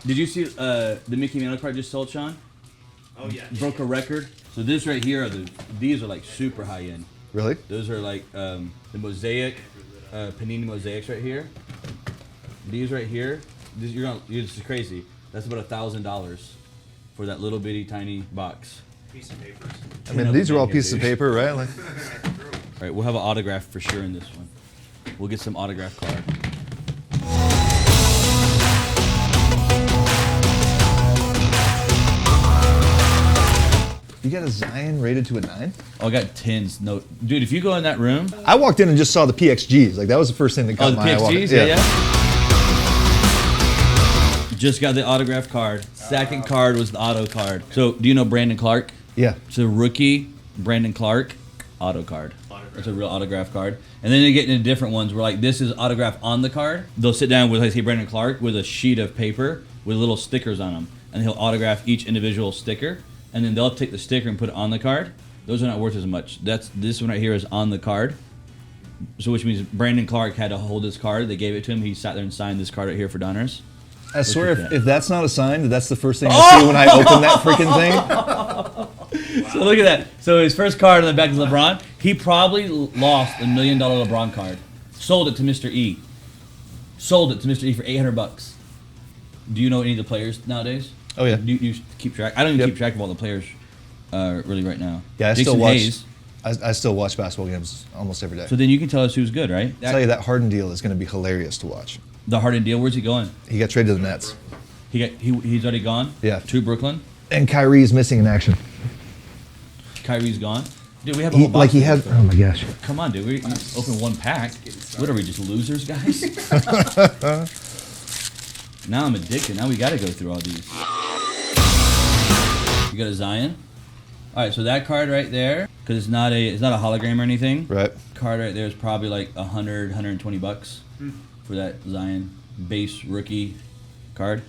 Did you see the Mickey Mantle card just sold, Sean? Oh yeah. Broke a record. So this right here these are like super high end. Really? Those are like the mosaic, Panini mosaics right here. These right here, this is crazy. That's about $1,000 for that little bitty tiny box. Piece of papers. I mean, these are all pieces of paper, right? Like, All right, we'll have an autograph for sure in this one. We'll get some autograph card. you got a Zion rated to a 9? Oh, I got 10s. No, dude, if you go in that room. I walked in and just saw the PXGs. Like, that was the first thing that caught Oh, the my eye. PXGs? Yeah. Just got the autograph card. Second card was the auto card. So, do you know Brandon Clark? Yeah. It's a rookie Brandon Clark auto card. It's a real autograph card. And then they get into different ones where, like, this is autograph on the card. They'll sit down with, like, say, Brandon Clark with a sheet of paper with little stickers on them. And he'll autograph each individual sticker. And then they'll take the sticker and put it on the card. Those are not worth as much. This one right here is on the card. So which means Brandon Clark had to hold this card. They gave it to him. He sat there and signed this card right here for Donruss. I swear, if that's not a sign, that's the first thing I see when I open that freaking thing. So look at that. So his first card on the back is LeBron. He probably lost $1 million LeBron card. Sold it to Mr. E. Sold it to Mr. E for $800. Do you know any of the players nowadays? Oh yeah. You keep track? I don't even keep track of all the players really right now. Yeah, I Jason still watch. Hayes. I still watch basketball games almost every day. So then you can tell us who's good, right? I'll tell you, that Harden deal is going to be hilarious to watch. The Harden deal. Where's he going? He got traded to the Nets. He's already gone. Yeah. To Brooklyn. And Kyrie's missing in action. Kyrie's gone. Dude, we have a whole box. Like he had. Oh my gosh. Come on, dude. We open one pack. What are we, just losers, guys? Now I'm addicted. Now we got to go through all these. You got a Zion. All right, so that card right there, because it's not a hologram or anything. Right. Card right there is probably like $120 for that Zion base rookie card.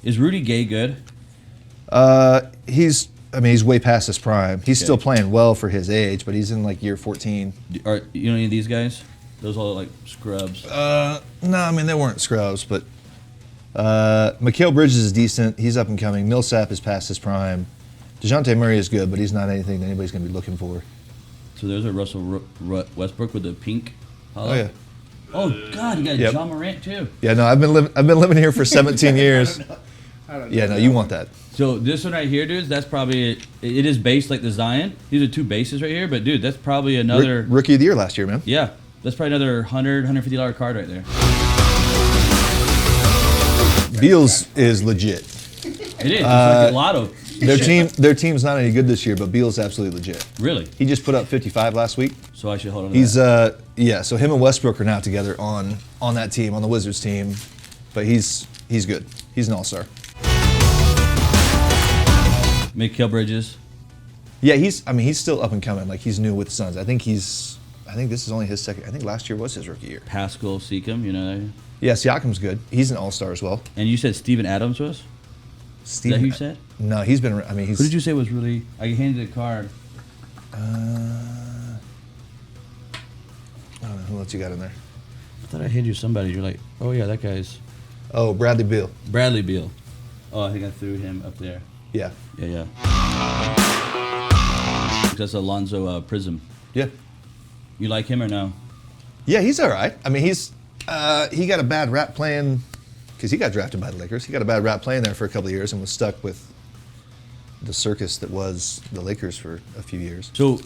Is Rudy Gay good? He's way past his prime. He's still playing well for his age, but he's in like year 14. Are you know any of these guys? Those all like scrubs. No, I mean they weren't scrubs, but Mikal Bridges is decent. He's up and coming. Millsap is past his prime. DeJounte Murray is good, but he's not anything that anybody's going to be looking for. So there's a Russell Westbrook with the pink hollow. Oh yeah. Oh God, you got John Morant too. Yeah, no, I've been living here for 17 years. Yeah, no, you want that. So this one right here, dudes, that's probably it is based like the Zion. These are two bases right here, but dude, that's probably another Rookie of the year last year, man. Yeah, that's probably another $150 card right there. Beals is legit. It is. It's like a lotto. Their team's not any good this year, but Beal's absolutely legit. Really? He just put up 55 last week. So I should hold on to He's that. So him and Westbrook are now together on that team, on the Wizards team. But he's good. He's an all-star. Mikal Bridges. Yeah, he's still up and coming. Like, he's new with the Suns. I think this is only his second. I think last year was his rookie year. Pascal Siakam, you know. Yeah, Siakam's good. He's an all-star as well. And you said Steven Adams was? Is that who you said? No, he's been. I mean, he's. Who did you say was really? I handed a card. I don't know who else you got in there. I thought I handed you somebody. You're like, oh yeah, that guy's. Oh, Bradley Beal. Bradley Beal. Oh, I think I threw him up there. Yeah. Yeah. That's Alonzo Prism. Yeah. You like him or no? Yeah, he's all right. I mean, he got a bad rap playing, because he got drafted by the Lakers. He got a bad rap playing there for a couple of years and was stuck with the circus that was the Lakers for a few years. So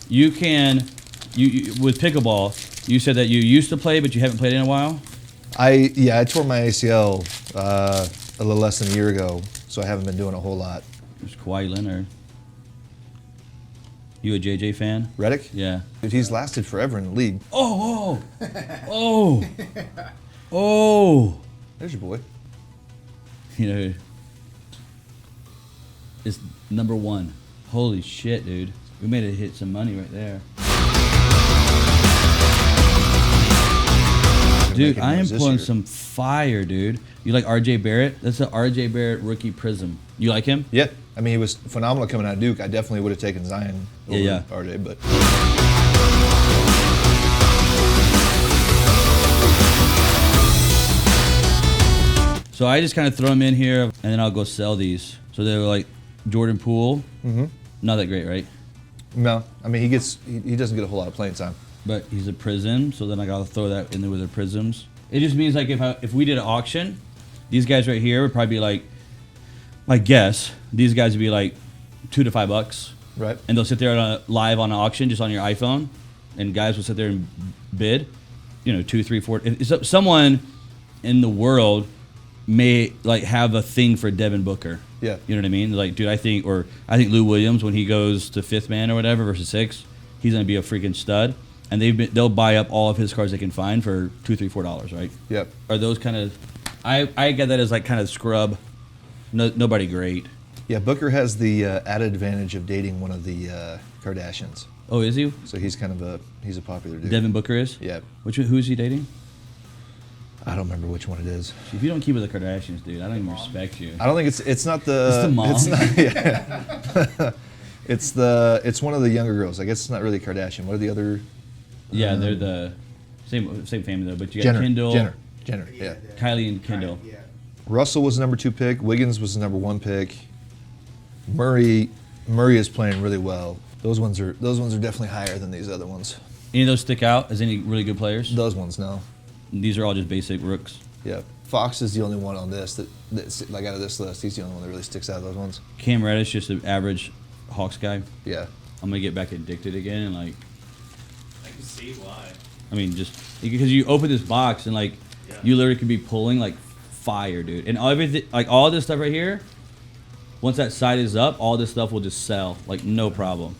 you with pickleball, you said that you used to play, but you haven't played in a while? I tore my ACL a little less than a year ago, so I haven't been doing a whole lot. There's Kawhi Leonard. You a JJ fan? Redick? Yeah. Dude, he's lasted forever in the league. Oh! There's your boy. You know, it's number one. Holy shit, dude. We made it hit some money right there. Dude, I am pulling some fire, dude. You like RJ Barrett? That's an RJ Barrett rookie prism. You like him? Yeah. I mean, he was phenomenal coming out of Duke. I definitely would have taken Zion over RJ, but... So So I just kind of throw them in here, and then I'll go sell these. So they're like Jordan Poole. Mm-hmm. Not that great, right? No, I mean he doesn't get a whole lot of playing time. But he's a prism, so then I gotta throw that in there with the prisms. It just means like if we did an auction, these guys right here would probably be like, my guess, these guys would be like $2 to $5, Right. and they'll sit there live on an auction just on your iPhone, and guys will sit there and bid, 2, 3, 4. If someone in the world may like have a thing for Devin Booker. Yeah. You know what I mean? Like, dude, I think Lou Williams when he goes to 5th man or whatever versus 6, he's gonna be a freaking stud. And they'll buy up all of his cards they can find for $2, $3, $4, right? Yep. Are those kind of? I get that as like kind of scrub. No, nobody great. Yeah, Booker has the added advantage of dating one of the Kardashians. Oh, is he? So he's kind of he's a popular dude. Devin Booker is? Yeah. Who is he dating? I don't remember which one it is. If you don't keep with the Kardashians, dude, I don't even respect you. I don't think it's not the. It's the mom. It's not, yeah. It's one of the younger girls. I guess it's not really Kardashian. What are the other? Yeah, they're the same family though. But you got Jenner. Kendall, Jenner. Yeah. Kylie, and Kendall. Yeah. Russell was the number 2 pick. Wiggins was the number 1 pick. Murray is playing really well. Those ones are definitely higher than these other ones. Any of those stick out as any really good players? Those ones, no. These are all just basic rooks. Yeah. Fox is the only one on this that's like out of this list. He's the only one that really sticks out of those ones. Cam Reddish, just an average Hawks guy. Yeah. I'm gonna get back addicted again and like. I can see why. I mean, just because you open this box and like Yeah. you literally could be pulling like fire, dude. And everything, like all this stuff right here, once that site is up, all this stuff will just sell, like no problem.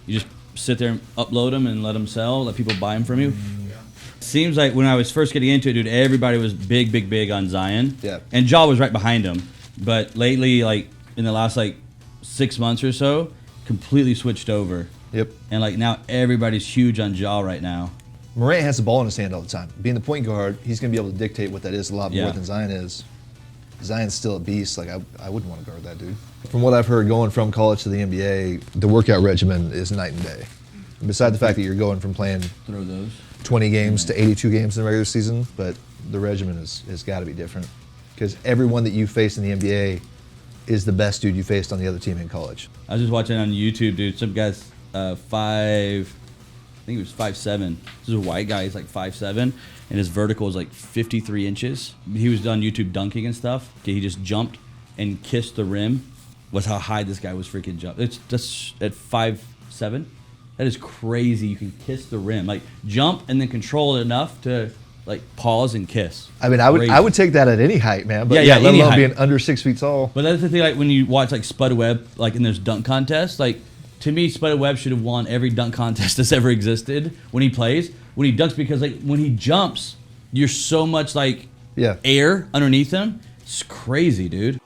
You just sit there and upload them and let them sell, let people buy them from you. Yeah. Seems like when I was first getting into it, dude, everybody was big on Zion. Yeah. And Ja was right behind him. But lately, like in the last like 6 months or so, completely switched over. Yep. And like now everybody's huge on Ja right now. Morant has the ball in his hand all the time. Being the point guard, he's going to be able to dictate what that is a lot more Yeah. than Zion is. Zion's still a beast. Like I wouldn't want to guard that dude. From what I've heard, going from college to the NBA, the workout regimen is night and day. Besides the fact that you're going from playing Throw those. 20 games to 82 games in the regular season, but the regimen has got to be different because everyone that you face in the NBA is the best dude you faced on the other team in college. I was just watching on YouTube, dude. Some guy's 5, I think he was 5'7". This is a white guy. He's like 5'7", and his vertical is like 53 inches. He was on YouTube dunking and stuff. Okay, he just jumped and kissed the rim. Was how high this guy was freaking jump. It's just at 5'7". That is crazy. You can kiss the rim, like jump and then control it enough to like pause and kiss. I mean, I would take that at any height, man. But Yeah, let any alone height. being under 6 feet tall. But that's the thing, like when you watch like Spud Webb, like in those dunk contests, like to me, Spud Webb should have won every dunk contest that's ever existed when he plays. When he dunks, because like when he jumps, you're so much like Yeah. air underneath him. It's crazy, dude.